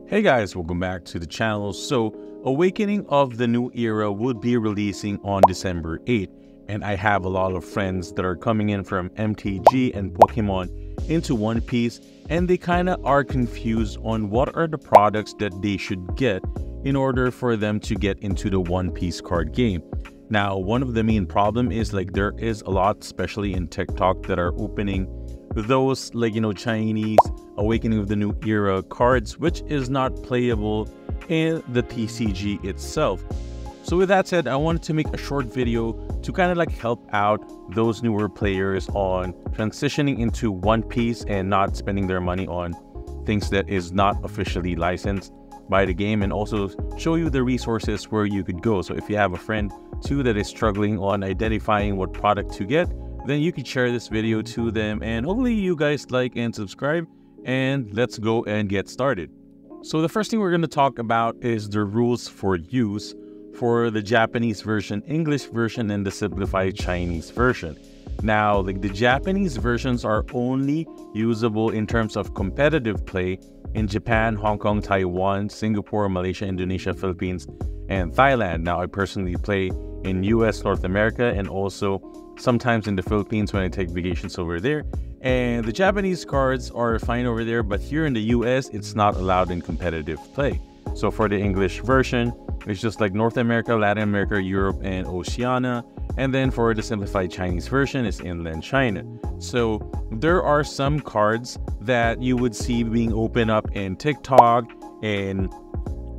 Hey guys, welcome back to the channel. So Awakening of the New Era would be releasing on December 8th, and I have a lot of friends that are coming in from MTG and Pokemon into One Piece, and they kind of are confused on what are the products that they should get in order for them to get into the One Piece card game. Now, one of the main problem is there is a lot, especially in TikTok, that are opening those Chinese Awakening of the New Era cards, which is not playable in the TCG itself. So with that said, I wanted to make a short video to kind of help out those newer players on transitioning into One Piece and not spending their money on things that is not officially licensed by the game, and also show you the resources where you could go. So if you have a friend too that is struggling on identifying what product to get, then you can share this video to them, and hopefully you guys like and subscribe, and let's go and get started. So the first thing we're going to talk about is the rules for use for the Japanese version, English version, and the simplified Chinese version. Now, the Japanese versions are only usable in terms of competitive play in Japan, Hong Kong, Taiwan, Singapore, Malaysia, Indonesia, Philippines, and Thailand. Now, I personally play in US, North America, and also sometimes in the Philippines when I take vacations over there. And the Japanese cards are fine over there, but here in the US, it's not allowed in competitive play. So for the English version, it's just North America, Latin America, Europe, and Oceania. And then for the simplified Chinese version, it's inland China. So there are some cards that you would see being opened up in TikTok and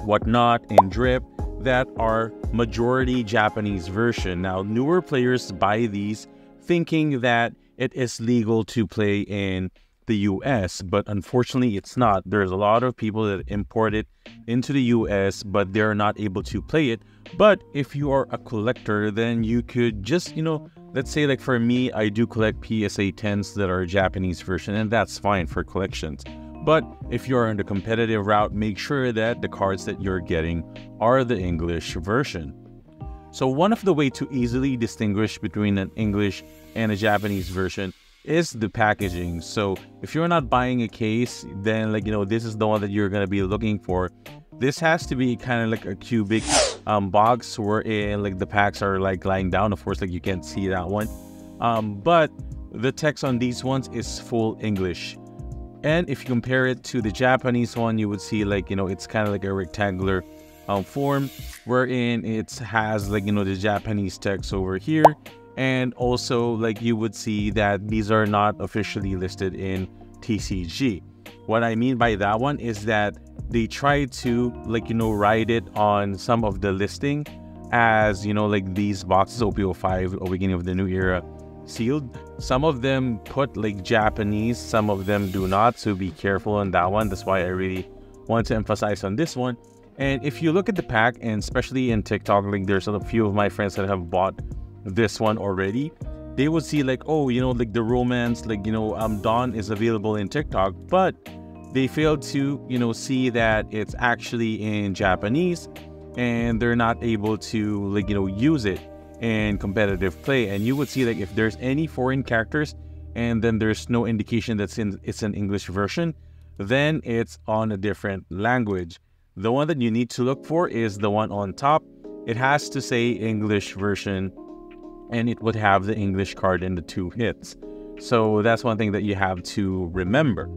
whatnot, in Drip, that are majority Japanese version. Now, newer players buy these thinking that it is legal to play in the US, but unfortunately it's not. There's a lot of people that import it into the US, but they're not able to play it. But if you are a collector, then you could just, let's say for me, I do collect PSA 10s that are Japanese version, and that's fine for collections. But if you're on the competitive route, make sure that the cards that you're getting are the English version. So one of the ways to easily distinguish between an English and a Japanese version is the packaging. So if you're not buying a case, then this is the one that you're going to be looking for. This has to be kind of a cubic box wherein the packs are lying down. Of course, you can't see that one. But the text on these ones is full English. And if you compare it to the Japanese one, you would see it's kind of a rectangular form, wherein it has the Japanese text over here. And also you would see that these are not officially listed in TCG. What I mean by that one is that they try to write it on some of the listing as these boxes, OP05, Awakening of the New Era sealed. Some of them put Japanese, some of them do not, so be careful on that one. That's why I really want to emphasize on this one. And if you look at the pack, and especially in TikTok, there's a few of my friends that have bought this one already, they would see oh, the romance, Dawn is available in TikTok, but they failed to see that it's actually in Japanese, and they're not able to use it in competitive play. And you would see if there's any foreign characters and then there's no indication that it's an English version, then it's on a different language. The one that you need to look for is the one on top. It has to say English version, and it would have the English card in the 2 hits. So that's one thing that you have to remember.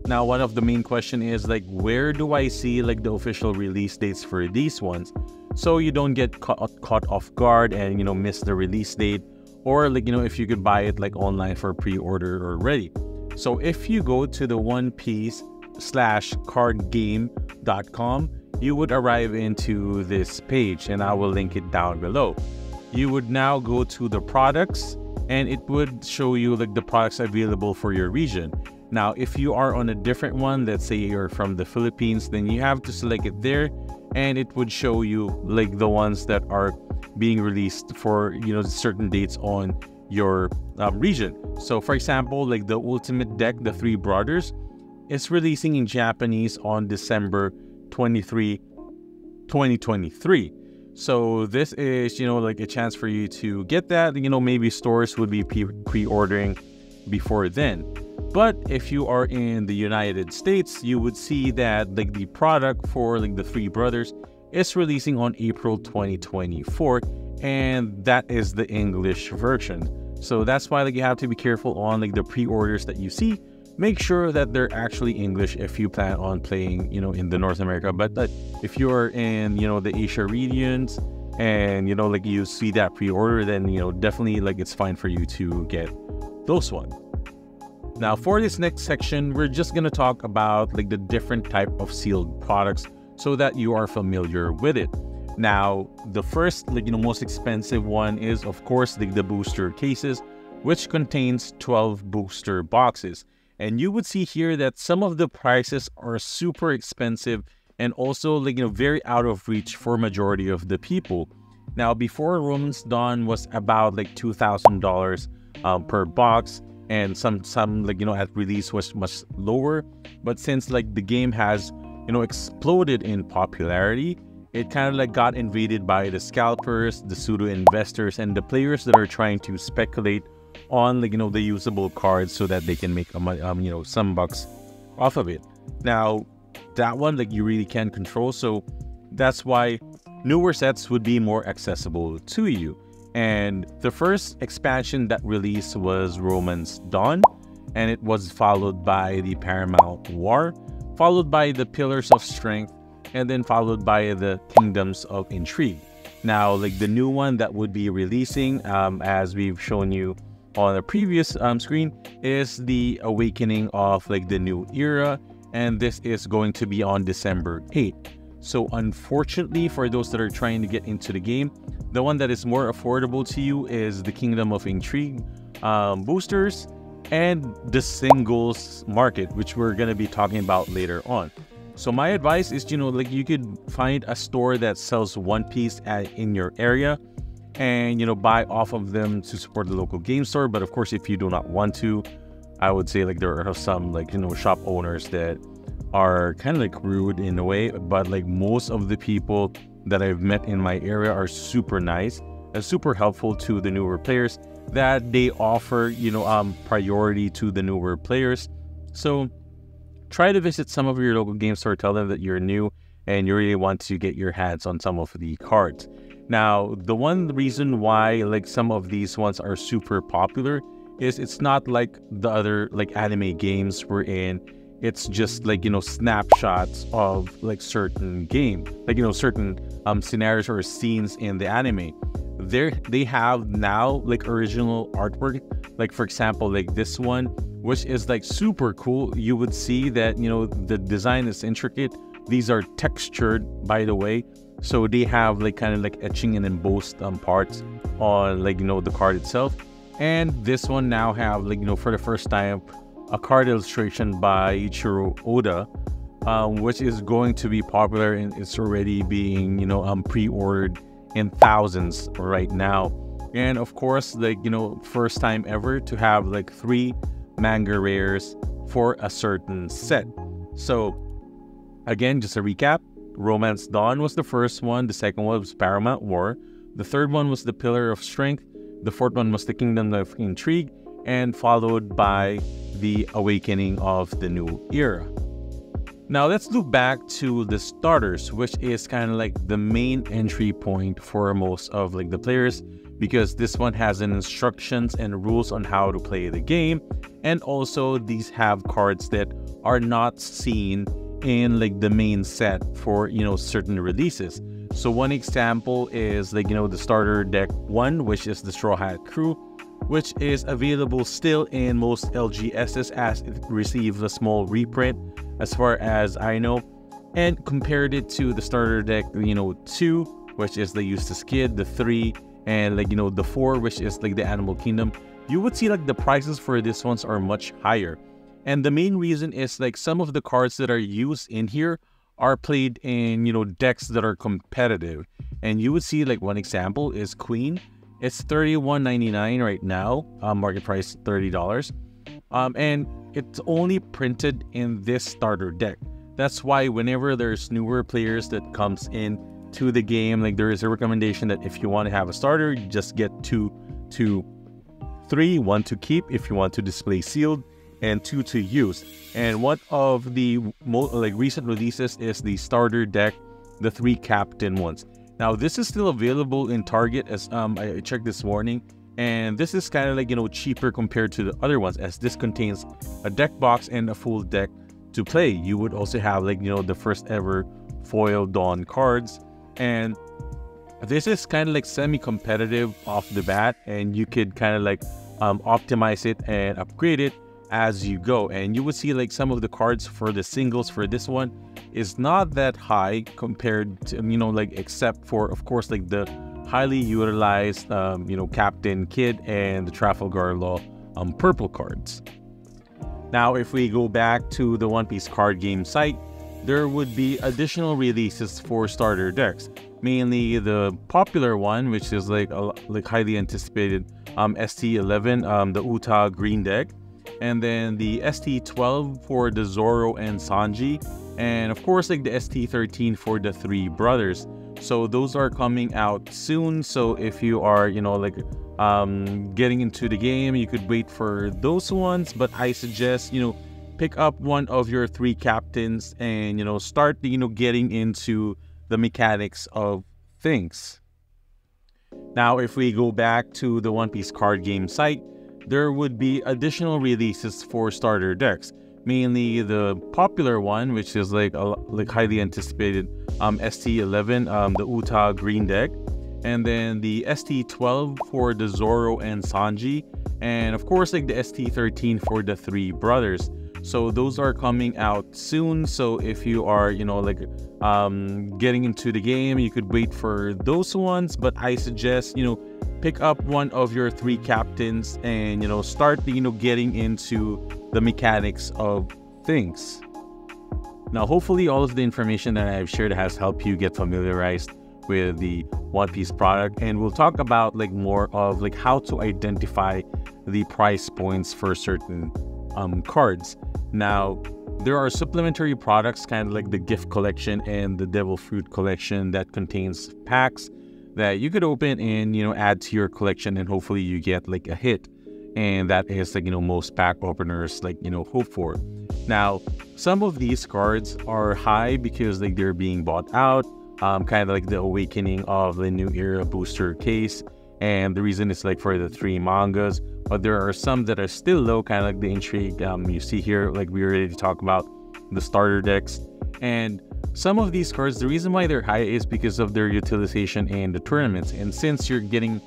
Now, one of the main question is where do I see the official release dates for these ones, so you don't get caught off guard and miss the release date, or if you could buy it online for pre-order already. So if you go to the onepiece.cardgame.com, you would arrive into this page, and I will link it down below. You would now go to the products, and it would show you the products available for your region. Now, if you are on a different one, let's say you're from the Philippines, then you have to select it there, and it would show you the ones that are being released for certain dates on your region. So for example, the Ultimate deck, the Three Brothers, is releasing in Japanese on December 23, 2023. So this is a chance for you to get that. Maybe stores would be pre-ordering before then. But if you are in the United States, you would see that like the product for like the Three Brothers is releasing on April 2024, and that is the English version. So that's why like you have to be careful on like the pre-orders that you see. Make sure that they're actually English if you plan on playing, in the North America. But if you're in, the Asia regions and, like you see that pre-order, then, definitely like it's fine for you to get those ones. Now for this next section, we're just going to talk about like the different type of sealed products so that you are familiar with it. Now, the first, most expensive one is, of course, the booster cases, which contains 12 booster boxes. And you would see here that some of the prices are super expensive and also very out of reach for majority of the people. Now, before Romance Dawn was about like $2,000 per box, and some at release was much lower. But since the game has exploded in popularity, it kind of got invaded by the scalpers, the pseudo investors, and the players that are trying to speculate on the usable cards so that they can make some bucks off of it. Now that one you really can't control, so that's why newer sets would be more accessible to you. And the first expansion that released was Romance Dawn, and it was followed by the Paramount War, followed by the Pillars of Strength, and then followed by the Kingdoms of Intrigue. Now the new one that would be releasing, as we've shown you on the previous screen, is the Awakening of the New Era, and this is going to be on December 8th. So unfortunately, for those that are trying to get into the game, the one that is more affordable to you is the Kingdom of Intrigue boosters and the singles market, which we're going to be talking about later on. So my advice is, you could find a store that sells One Piece in your area and, buy off of them to support the local game store. But of course, if you do not want to, I would say there are some shop owners that are kind of rude in a way, but most of the people that I've met in my area are super nice and super helpful to the newer players, that they offer, priority to the newer players. So try to visit some of your local game store, tell them that you're new and you really want to get your hands on some of the cards. Now, the one reason why some of these ones are super popular is it's not like the other anime games we're in. It's just snapshots of certain game, certain scenarios or scenes in the anime. They have now original artwork, for example this one, which is super cool. You would see that the design is intricate. These are textured, by the way, so they have etching and embossed parts on the card itself. And this one now have for the first time a card illustration by Ichiro Oda, which is going to be popular, and it's already being pre-ordered in thousands right now. And of course, first time ever to have 3 manga rares for a certain set. So again, just a recap: Romance Dawn was the first one, the second one was Paramount War, the third one was the Pillar of Strength, the fourth one was the Kingdom of Intrigue, and followed by the Awakening of the New Era. Now let's look back to the starters, which is kind of the main entry point for most of the players, because this one has an instructions and rules on how to play the game, and also these have cards that are not seen in the main set for certain releases. So one example is the starter deck 1, which is the Straw Hat Crew, which is available still in most LGSs as it receives a small reprint as far as I know, and compared it to the starter deck 2, which is the Eustace Kid, the 3, and the 4, which is the Animal Kingdom. You would see the prices for these ones are much higher, and the main reason is some of the cards that are used in here are played in decks that are competitive. And you would see one example is Queen. It's $31.99 right now, market price $30, and it's only printed in this starter deck. That's why whenever there's newer players that comes in to the game, there is a recommendation that if you want to have a starter, you just get 2 to 3, 1 to keep if you want to display sealed, and 2 to use. And one of the recent releases is the starter deck, the 3 captain ones. Now this is still available in Target, as I checked this morning, and this is kind of like, cheaper compared to the other ones, as this contains a deck box and a full deck to play. You would also have like, the first ever foil Dawn cards, and this is kind of like semi-competitive off the bat, and you could kind of like optimize it and upgrade it as you go. And you would see like some of the cards for the singles for this one is not that high compared to, except for, of course, like the highly utilized, Captain Kidd and the Trafalgar Law purple cards. Now, if we go back to the One Piece card game site, there would be additional releases for starter decks, mainly the popular one, which is like highly anticipated ST11, the Uta green deck, and then the ST12 for the Zoro and Sanji, and of course like the ST13 for the 3 brothers. So those are coming out soon. So if you are getting into the game, you could wait for those ones, but I suggest pick up one of your 3 captains and start getting into the mechanics of things. Now, if we go back to the One Piece card game site, there would be additional releases for starter decks, mainly the popular one, which is like highly anticipated ST11, the Uta green deck, and then the ST12 for the Zoro and Sanji, and of course like the ST13 for the 3 brothers. So those are coming out soon. So if you are getting into the game, you could wait for those ones, but I suggest pick up one of your 3 captains and start getting into the mechanics of things. Now, hopefully all of the information that I've shared has helped you get familiarized with the One Piece product, and we'll talk about more of how to identify the price points for certain cards. Now, there are supplementary products, kind of like the gift collection and the Devil Fruit collection, that contains packs that you could open and add to your collection, and hopefully you get a hit. And that is most pack openers hope for. Now, some of these cards are high because they're being bought out, kind of like the Awakening of the New Era booster case, and the reason is for the 3 mangas. But there are some that are still low, kind of like the Intrigue you see here, we already talked about the starter decks. And some of these cards, the reason why they're high is because of their utilization in the tournaments. And since you're getting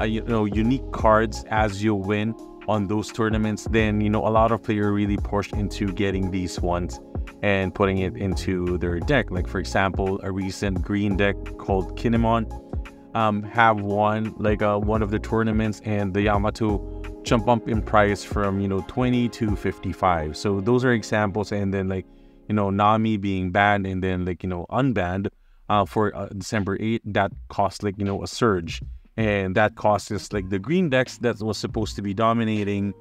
unique cards as you win on those tournaments, then a lot of players really push into getting these ones and putting it into their deck. Like for example, a recent green deck called Kinemon have won one of the tournaments, and the Yamato jump up in price from 20 to 55. So those are examples. And then Nami being banned and then unbanned for December 8, that cost a surge, and that causes the green decks that was supposed to be dominating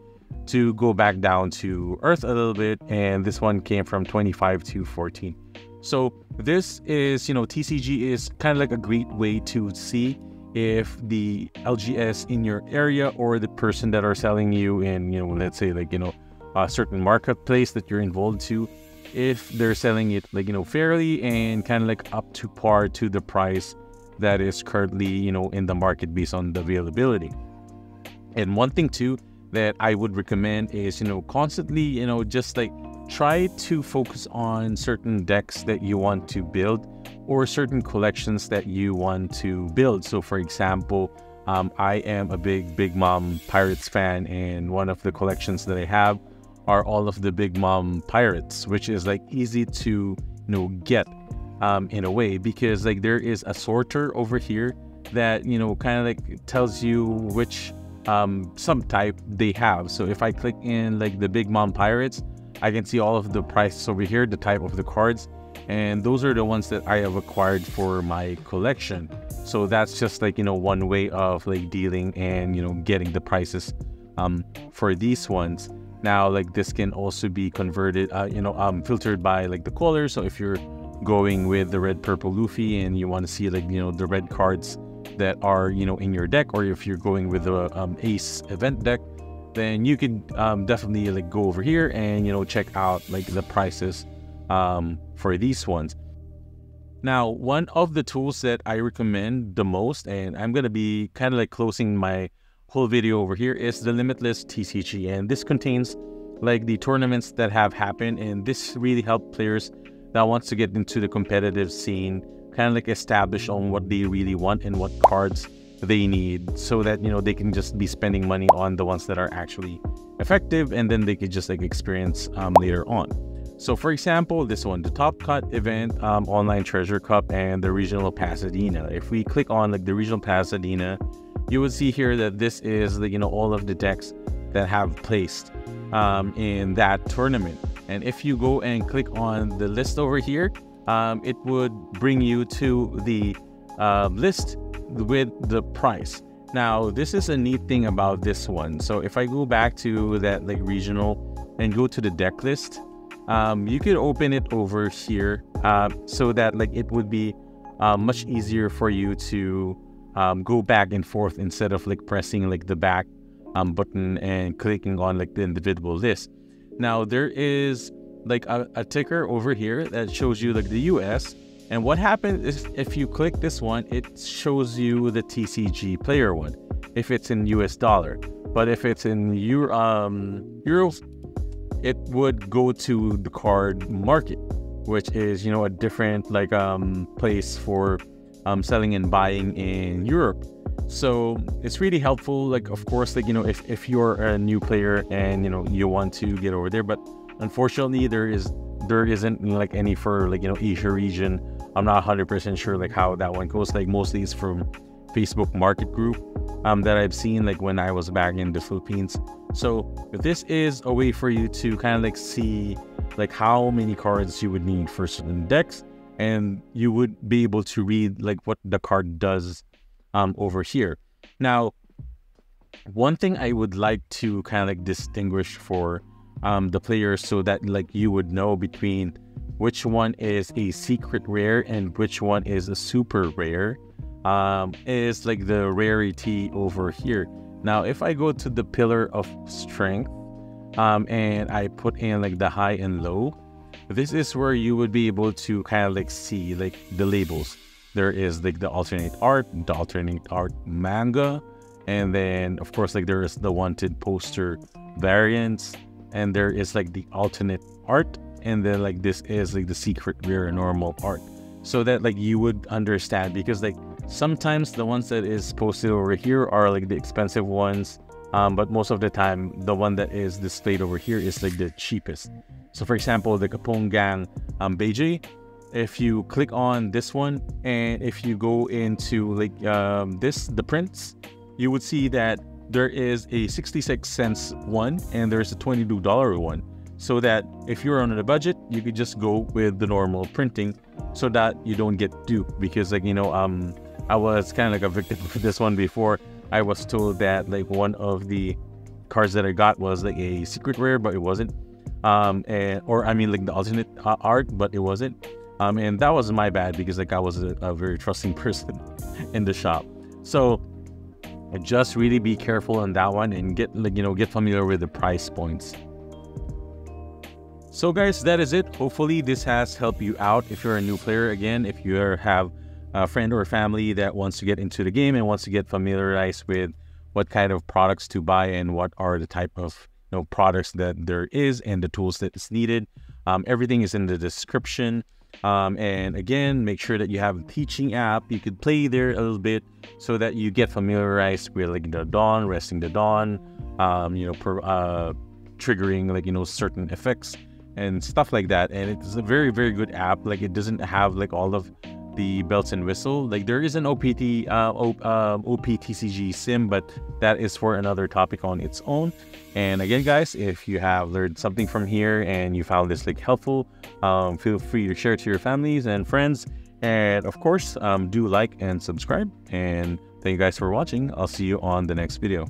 to go back down to earth a little bit, and this one came from 25 to 14. So this is TCG is kind of a great way to see if the LGS in your area or the person that are selling you in let's say a certain marketplace that you're involved to, if they're selling it fairly and kind of up to par to the price that is currently in the market based on the availability. And one thing too that I would recommend is constantly just try to focus on certain decks that you want to build or certain collections that you want to build. So for example, I am a big Mom Pirates fan, and one of the collections that I have are all of the Big Mom Pirates, which is easy to get in a way, because there is a sorter over here that kind of tells you which subtype they have. So if I click in the Big Mom Pirates, I can see all of the prices over here, the type of the cards, and those are the ones that I have acquired for my collection. So that's just one way of dealing and getting the prices for these ones. Now this can also be converted filtered by the color. So if you're going with the red purple Luffy and you want to see the red cards that are in your deck, or if you're going with the Ace event deck, then you could definitely like go over here and, you know, check out like the prices for these ones. Now, one of the tools that I recommend the most, and I'm going to be kind of like closing my whole video over here, is the Limitless TCG. And this contains like the tournaments that have happened, and this really helps players that wants to get into the competitive scene kind of like establish on what they really want and what cards they need, so that, you know, they can just be spending money on the ones that are actually effective, and then they could just like experience later on. So for example, this one, the Top Cut event, Online Treasure Cup, and the Regional Pasadena. If we click on like the Regional Pasadena, you would see here that this is the, you know, all of the decks that have placed in that tournament. And if you go and click on the list over here, it would bring you to the list with the price. Now, this is a neat thing about this one. So if I go back to that like regional and go to the deck list, you could open it over here so that like it would be much easier for you to go back and forth instead of like pressing like the back button and clicking on like the individual list. Now, there is like a ticker over here that shows you like the US, and what happens is if you click this one, it shows you the TCG player one if it's in US dollar. But if it's in euros, it would go to the card market, which is, you know, a different like place for selling and buying in Europe. So it's really helpful. Like, of course, like, you know, if you're a new player and, you know, you want to get over there, but unfortunately there isn't like any for like, you know, Asia region. I'm not 100% sure like how that one goes. Like mostly it's from Facebook market group that I've seen like when I was back in the Philippines. So this is a way for you to kind of like see like how many cards you would need for certain decks, and you would be able to read like what the card does over here. Now, one thing I would like to kind of like distinguish for the players, so that like you would know between which one is a secret rare and which one is a super rare, is like the rarity over here. Now, if I go to the pillar of strength and I put in like the high and low, this is where you would be able to kind of like see like the labels. There is like the alternate art manga, and then of course like there is the wanted poster variants, and there is like the alternate art, and then like this is like the secret rare normal art, so that like you would understand, because like sometimes the ones that is posted over here are like the expensive ones, but most of the time the one that is displayed over here is like the cheapest. So for example, the Kaponggang Beijing, if you click on this one and if you go into like the prints, you would see that there is a 66 cents one and there's a $22 one. So that if you're on a budget, you could just go with the normal printing, so that you don't get duped. Because like, you know, I was kind of like a victim of this one before. I was told that like one of the cards that I got was like a secret rare, but it wasn't. Or I mean like the alternate art, but it wasn't. And that was my bad, because like I was a very trusting person in the shop. So just really be careful on that one and get like, you know, get familiar with the price points. So guys, that is it. Hopefully this has helped you out if you're a new player. Again, if you have a friend or family that wants to get into the game and wants to get familiarized with what kind of products to buy and what are the type of, you know, products that there is and the tools that is needed, everything is in the description. And again, make sure that you have a teaching app. You could play there a little bit so that you get familiarized with like the dawn, resting the dawn, you know, triggering like, you know, certain effects and stuff like that. And it's a very, very good app. Like it doesn't have like all of the bells and whistle. Like there is an OPTCG sim, but that is for another topic on its own. And again, guys, if you have learned something from here and you found this like helpful, feel free to share it to your families and friends. And of course, do like and subscribe. And thank you guys for watching. I'll see you on the next video.